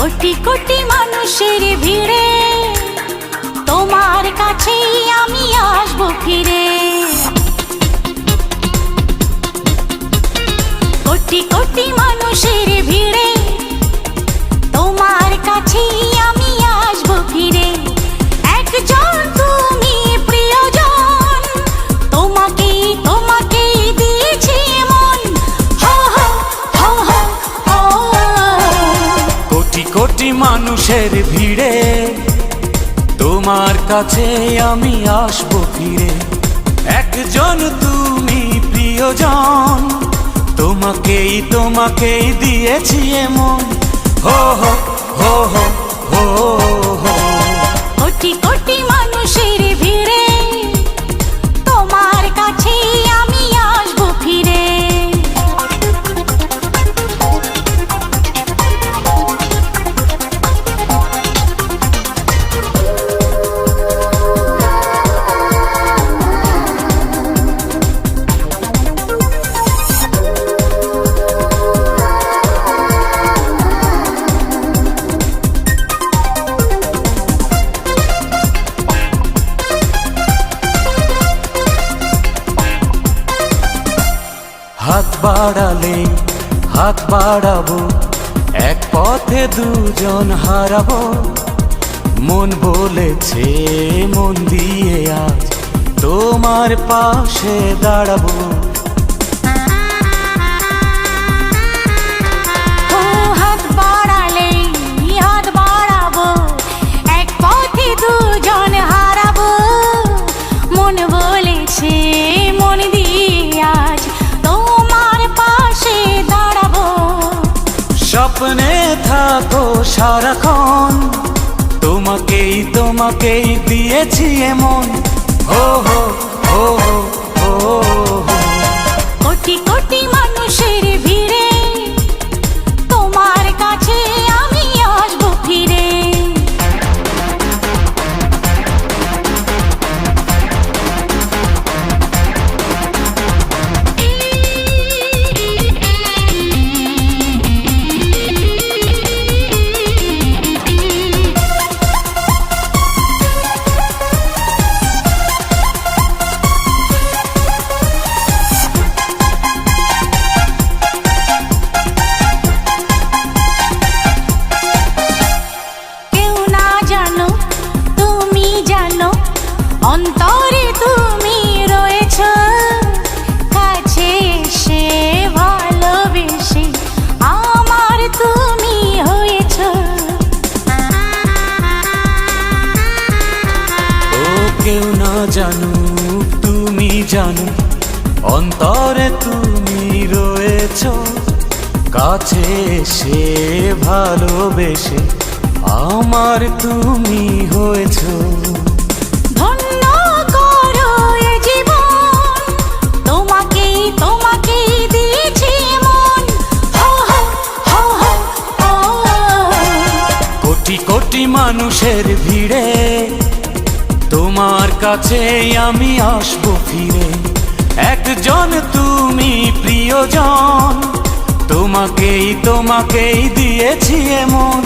কোটি কোটি মানুষের ভিড়ে তোমার কাছেই আমি আসবো ফিরে। কোটি কোটি মানুষের ভিড়ে তোমার কাছেই আমি আসবো ফিরে। একজন তুমি প্রিয়জন, তোমাকেই তোমাকেই দিয়েছি মন। হো হো হো হো হো। কোটি কোটি মানুষের ভিড়ে তোমার কাছে আমি আসবো ফিরে। একজন তুমি প্রিয়জন, তোমাকেই তোমাকেই দিয়েছি এমন। হো হো হো হো হো হো। কোটি কোটি মানুষের ভিড়ে তোমার কাছেই আমি আসবো ফিরে। হাত বাড়ালে হাত বাড়াবো, এক পথে দুজন হারাবো। মন বলেছে মন দিয়ে আজ তোমার পাশে দাঁড়াবো। ও হাত বাড়ালে হাত বাড়াবো, এক পথে দুজন হারাবো। মন বলেছে মন দিয়ে আজ তোমার পাশে দাঁড়াবো। স্বপ্নে থাকো সারাক্ষণ, তোমাকেই তোমাকেই দিয়েছি এমন। হো হো হো হো হো হো। কোটি কোটি মানুষের ভিড়ে তোমার কাছে আমি আসবো ফিরে। অন্তরে তুমি রয়েছ, কাছে এসে ভালোবেসে আমার তুমি হয়েছ। ও কেউ না জানুক তুমি জানো, অন্তরে তুমি রয়েছ, কাছে এসে ভালোবেসে আমার তুমি হয়েছ। ধন্য করো এ জীবন, তোমাকেই তোমাকেই দিয়েছি মন। হো হো হো হো হো। কোটি কোটি মানুষের ভিড়ে তোমার কাছে আমি আসবো ফিরে। একজন তুমি প্রিয়জন, তোমাকেই তোমাকেই দিয়েছি এমন।